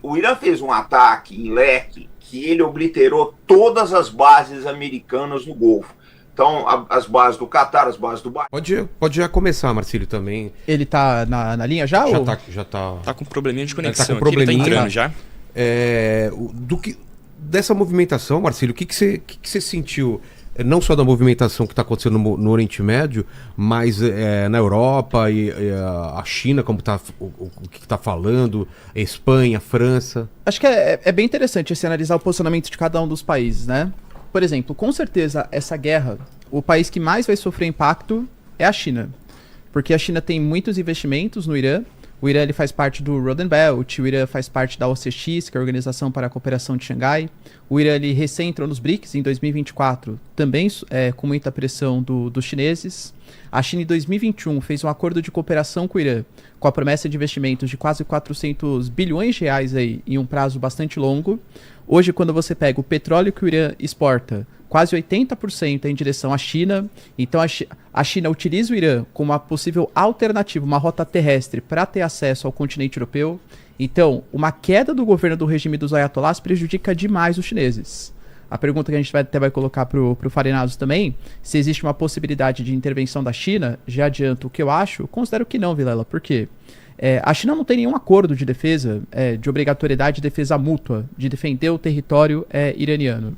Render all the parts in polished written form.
o Irã fez um ataque em leque que ele obliterou todas as bases americanas no Golfo. Então, as bases do Catar, as bases do Bahrein. Pode já começar, Marcílio, também. Ele tá na linha já? Já tá. Tá com probleminha de conexão. Tá com probleminha. Ele tá entrando já. Dessa movimentação, Marcílio, o que você sentiu? Não só da movimentação que está acontecendo no Oriente Médio, mas na Europa e a China, como o que está falando, a Espanha, a França. Acho que é bem interessante esse analisar o posicionamento de cada um dos países, né? Por exemplo, com certeza essa guerra, o país que mais vai sofrer impacto é a China. Porque a China tem muitos investimentos no Irã. O Irã ele faz parte do Road and Belt, o Irã faz parte da OCX, que é a Organização para a Cooperação de Xangai. O Irã ele recém entrou nos BRICS em 2024, também com muita pressão dos chineses. A China em 2021 fez um acordo de cooperação com o Irã, com a promessa de investimentos de quase 400 bilhões de reais aí, em um prazo bastante longo. Hoje, quando você pega o petróleo que o Irã exporta, quase 80% é em direção à China. Então a China utiliza o Irã como uma possível alternativa, uma rota terrestre para ter acesso ao continente europeu. Então, uma queda do governo do regime dos ayatollahs prejudica demais os chineses. A pergunta que a gente até vai colocar para o Farinazo também, se existe uma possibilidade de intervenção da China, já adianto o que eu acho, considero que não, Vilela. Por quê? A China não tem nenhum acordo de defesa, de obrigatoriedade de defesa mútua, de defender o território iraniano.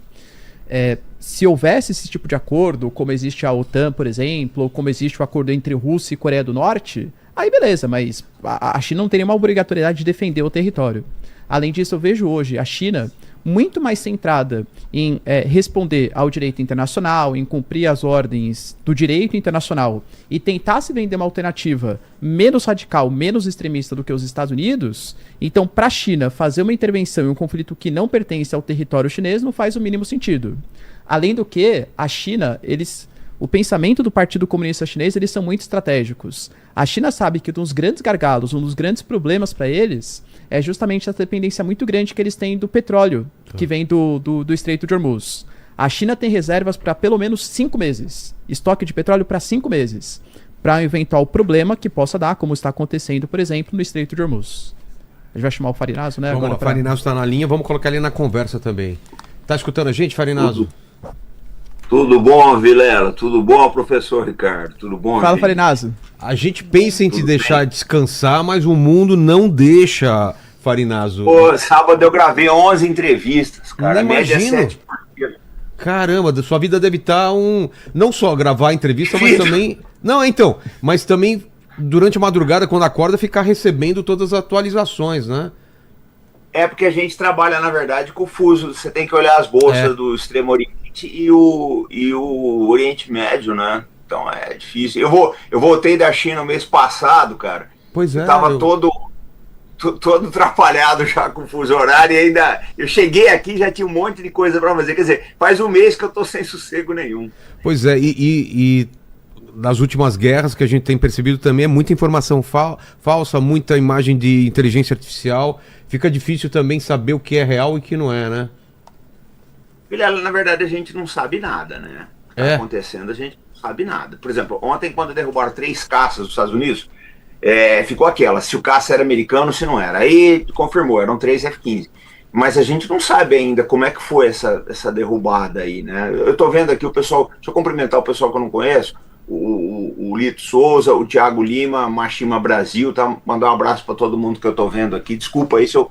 Se houvesse esse tipo de acordo, como existe a OTAN, por exemplo, ou como existe o acordo entre Rússia e Coreia do Norte, aí beleza, mas a China não tem nenhuma obrigatoriedade de defender o território. Além disso, eu vejo hoje a China muito mais centrada em responder ao direito internacional, em cumprir as ordens do direito internacional e tentar se vender uma alternativa menos radical, menos extremista do que os Estados Unidos. Então, para a China fazer uma intervenção em um conflito que não pertence ao território chinês não faz o mínimo sentido. Além do que, a China, o pensamento do Partido Comunista Chinês, eles são muito estratégicos. A China sabe que um dos grandes gargalos, um dos grandes problemas para eles é justamente a dependência muito grande que eles têm do petróleo, que vem do Estreito de Hormuz. A China tem reservas para pelo menos 5 meses, estoque de petróleo para 5 meses, para um eventual problema que possa dar, como está acontecendo, por exemplo, no Estreito de Hormuz. A gente vai chamar o Farinazo, né? Vamos lá, o Farinazo está na linha, vamos colocar ele na conversa também. Tá escutando a gente, Farinazo? Tudo bom, Vilela? Tudo bom, professor Ricardo? Tudo bom, Fala, gente? Farinazo. A gente pensa em te deixar descansar, mas o mundo não deixa, Farinazo. Pô, sábado eu gravei 11 entrevistas, cara. Não A média é imagino. 7 por dia. Caramba, sua vida deve estar não só gravar a entrevista, mas também... Não, então, mas também durante a madrugada, quando acorda, ficar recebendo todas as atualizações, né? É porque a gente trabalha, na verdade, com o fuso. Você tem que olhar as bolsas do Extremo Oriente e o Oriente Médio, né? Então é difícil. Eu voltei da China no mês passado, cara. Pois é. Eu tava todo atrapalhado já com o fuso horário e ainda... Eu cheguei aqui e já tinha um monte de coisa pra fazer. Quer dizer, faz um mês que eu tô sem sossego nenhum. Pois é, e nas últimas guerras que a gente tem percebido também é muita informação falsa, muita imagem de inteligência artificial. Fica difícil também saber o que é real e o que não é, né? Vilela, na verdade, a gente não sabe nada, né? O que tá acontecendo, a gente não sabe nada. Por exemplo, ontem, quando derrubaram 3 caças dos Estados Unidos, ficou aquela, se o caça era americano, se não era. Aí confirmou, eram 3 F-15. Mas a gente não sabe ainda como é que foi essa derrubada aí, né? Eu tô vendo aqui o pessoal, deixa eu cumprimentar o pessoal que eu não conheço, o Lito Souza, o Thiago Lima, Machima Brasil, tá? Mandar um abraço para todo mundo que eu tô vendo aqui. Desculpa aí se eu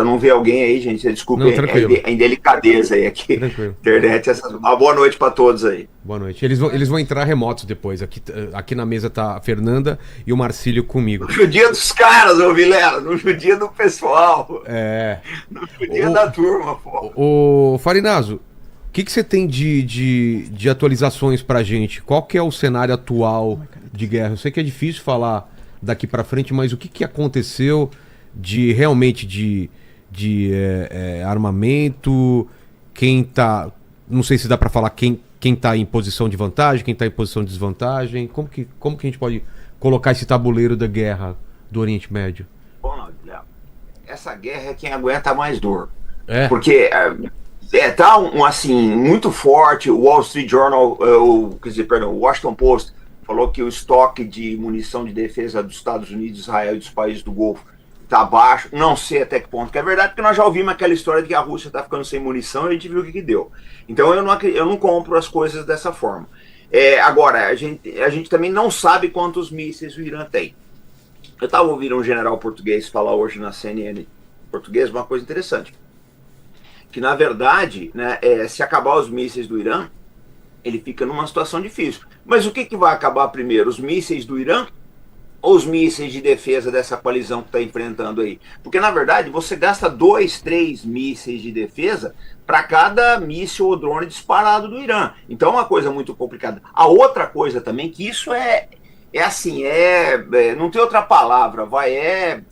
não ver alguém aí, gente. Desculpa a indelicadeza aí aqui. Tranquilo. Internet, uma boa noite para todos aí. Boa noite. Eles vão entrar remotos depois. Aqui na mesa tá a Fernanda e o Marcílio comigo. No judia dos caras, ô Vilela, no judia do pessoal. No judia da turma, pô. Ô Farinazo, o que você tem de atualizações pra gente? Qual que é o cenário atual de guerra? Eu sei que é difícil falar daqui pra frente, mas o que aconteceu realmente de armamento? Quem tá... Não sei se dá pra falar quem tá em posição de vantagem, quem tá em posição de desvantagem. Como que a gente pode colocar esse tabuleiro da guerra do Oriente Médio? Bom, essa guerra é quem aguenta mais dor. Porque... tá assim, muito forte. O Wall Street Journal, o Washington Post falou que o estoque de munição de defesa dos Estados Unidos, Israel e dos países do Golfo tá baixo, não sei até que ponto que é verdade, porque nós já ouvimos aquela história de que a Rússia tá ficando sem munição e a gente viu o que deu. Então eu não compro as coisas dessa forma. Agora, a gente também não sabe quantos mísseis o Irã tem. Eu estava ouvindo um general português falar hoje na CNN português uma coisa interessante, que na verdade, né, se acabar os mísseis do Irã, ele fica numa situação difícil. Mas o que vai acabar primeiro, os mísseis do Irã ou os mísseis de defesa dessa coalizão que está enfrentando aí? Porque, na verdade, você gasta 2, 3 mísseis de defesa para cada míssil ou drone disparado do Irã. Então é uma coisa muito complicada. A outra coisa também, que isso não tem outra palavra, é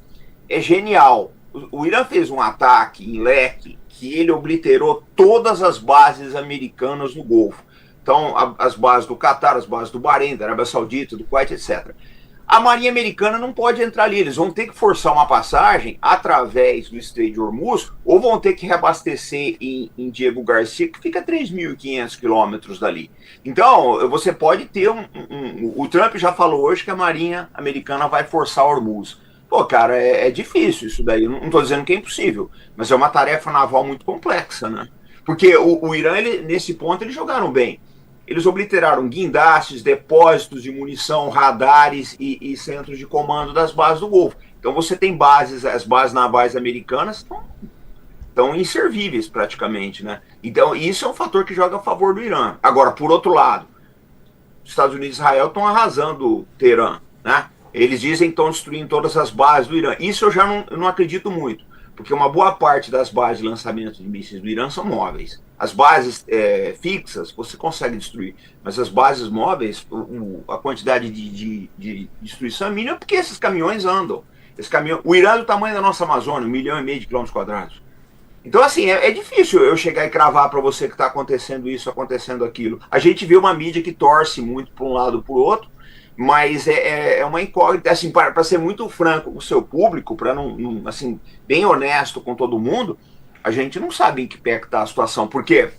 genial. O Irã fez um ataque em leque que ele obliterou todas as bases americanas no Golfo. Então, as bases do Catar, as bases do Bahrein, da Arábia Saudita, do Kuwait, etc. A Marinha Americana não pode entrar ali, eles vão ter que forçar uma passagem através do Estreito de Hormuz, ou vão ter que reabastecer em Diego Garcia, que fica a 3.500 quilômetros dali. Então, você pode ter o Trump já falou hoje que a Marinha Americana vai forçar Hormuz. Pô, cara, é difícil isso daí, não estou dizendo que é impossível, mas é uma tarefa naval muito complexa, né? Porque o Irã, nesse ponto, eles jogaram bem. Eles obliteraram guindastes, depósitos de munição, radares e centros de comando das bases do Golfo. Então você tem as bases navais americanas estão inservíveis praticamente, né? Então isso é um fator que joga a favor do Irã. Agora, por outro lado, os Estados Unidos e Israel estão arrasando Teherã, né? Eles dizem que estão destruindo todas as bases do Irã. Isso eu já não acredito muito, porque uma boa parte das bases de lançamento de mísseis do Irã são móveis. As bases fixas você consegue destruir, mas as bases móveis, a quantidade de destruição é mínima porque esses caminhões andam. O Irã é do tamanho da nossa Amazônia, 1,5 milhão de quilômetros quadrados. Então, assim, é difícil eu chegar e cravar para você que está acontecendo isso, acontecendo aquilo. A gente vê uma mídia que torce muito para um lado ou para o outro, mas é uma incógnita, assim, para ser muito franco com o seu público, para assim, bem honesto com todo mundo, a gente não sabe em que pé está a situação, porque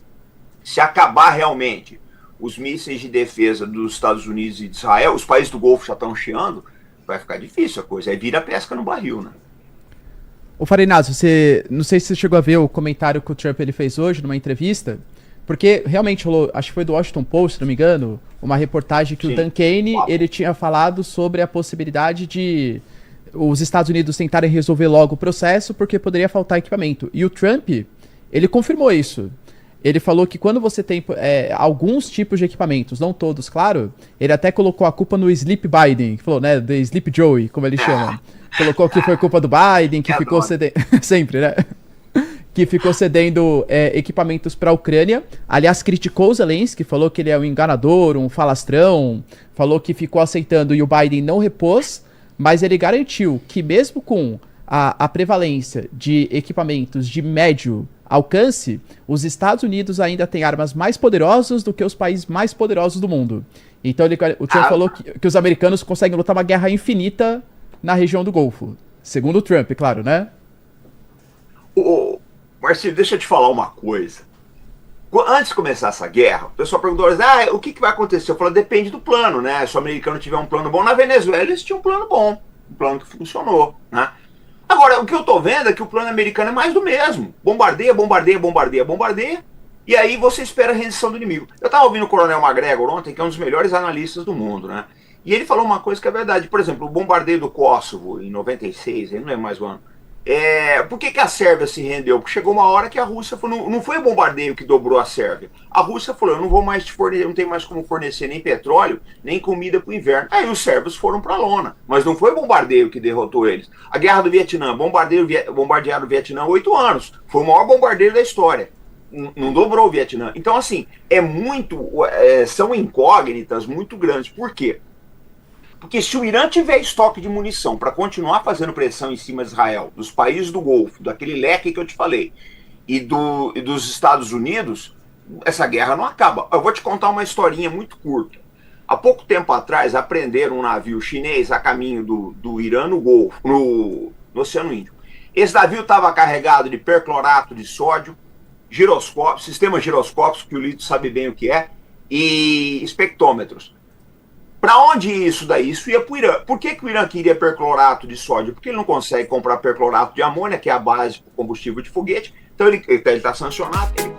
se acabar realmente os mísseis de defesa dos Estados Unidos e de Israel, os países do Golfo já estão chiando, vai ficar difícil a coisa, aí vira pesca no barril, né? Ô Farinazzo, não sei se você chegou a ver o comentário que o Trump ele fez hoje numa entrevista, porque realmente rolou, acho que foi do Washington Post, se não me engano, uma reportagem que Sim. O Dan Kane, ele tinha falado sobre a possibilidade de os Estados Unidos tentarem resolver logo o processo porque poderia faltar equipamento. E o Trump, ele confirmou isso. Ele falou que quando você tem alguns tipos de equipamentos, não todos, claro, ele até colocou a culpa no Sleep Biden, que falou, né, the Sleep Joey, como ele chama. Colocou que foi culpa do Biden, que ficou cedendo... Sempre, né? Que ficou cedendo equipamentos para a Ucrânia. Aliás, criticou o Zelensky, falou que ele é um enganador, um falastrão, falou que ficou aceitando e o Biden não repôs, mas ele garantiu que mesmo com a prevalência de equipamentos de médio alcance, os Estados Unidos ainda têm armas mais poderosas do que os países mais poderosos do mundo. Então o Trump falou que os americanos conseguem lutar uma guerra infinita na região do Golfo. Segundo o Trump, claro, né? Marcelo, deixa eu te falar uma coisa. Antes de começar essa guerra, o pessoal perguntou, o que vai acontecer? Eu falei, depende do plano, né? Se o americano tiver um plano bom, na Venezuela eles tinham um plano bom, um plano que funcionou, né? Agora, o que eu tô vendo é que o plano americano é mais do mesmo. Bombardeia, bombardeia, bombardeia, bombardeia, e aí você espera a rendição do inimigo. Eu tava ouvindo o Coronel McGregor ontem, que é um dos melhores analistas do mundo, né? E ele falou uma coisa que é verdade. Por exemplo, o bombardeio do Kosovo, em 96, ele não é mais o ano. Por que a Sérvia se rendeu? Porque chegou uma hora que a Rússia falou, não foi o bombardeio que dobrou a Sérvia. A Rússia falou, eu não vou mais te fornecer, não tenho mais como fornecer nem petróleo, nem comida para o inverno. Aí os sérvios foram para a lona, mas não foi o bombardeio que derrotou eles. A Guerra do Vietnã, bombardearam o Vietnã 8 anos. Foi o maior bombardeio da história. Não dobrou o Vietnã. Então, assim, são incógnitas muito grandes. Por quê? Porque se o Irã tiver estoque de munição para continuar fazendo pressão em cima de Israel, dos países do Golfo, daquele leque que eu te falei, e dos Estados Unidos, essa guerra não acaba. Eu vou te contar uma historinha muito curta. Há pouco tempo atrás, apreenderam um navio chinês a caminho do Irã no Golfo, no Oceano Índico. Esse navio estava carregado de perclorato de sódio, sistema giroscópio, que o Lito sabe bem o que é, e espectrômetros. Para onde ia isso daí? Isso ia para o Irã. Por que o Irã queria perclorato de sódio? Porque ele não consegue comprar perclorato de amônia, que é a base para o combustível de foguete. Então ele está sancionado.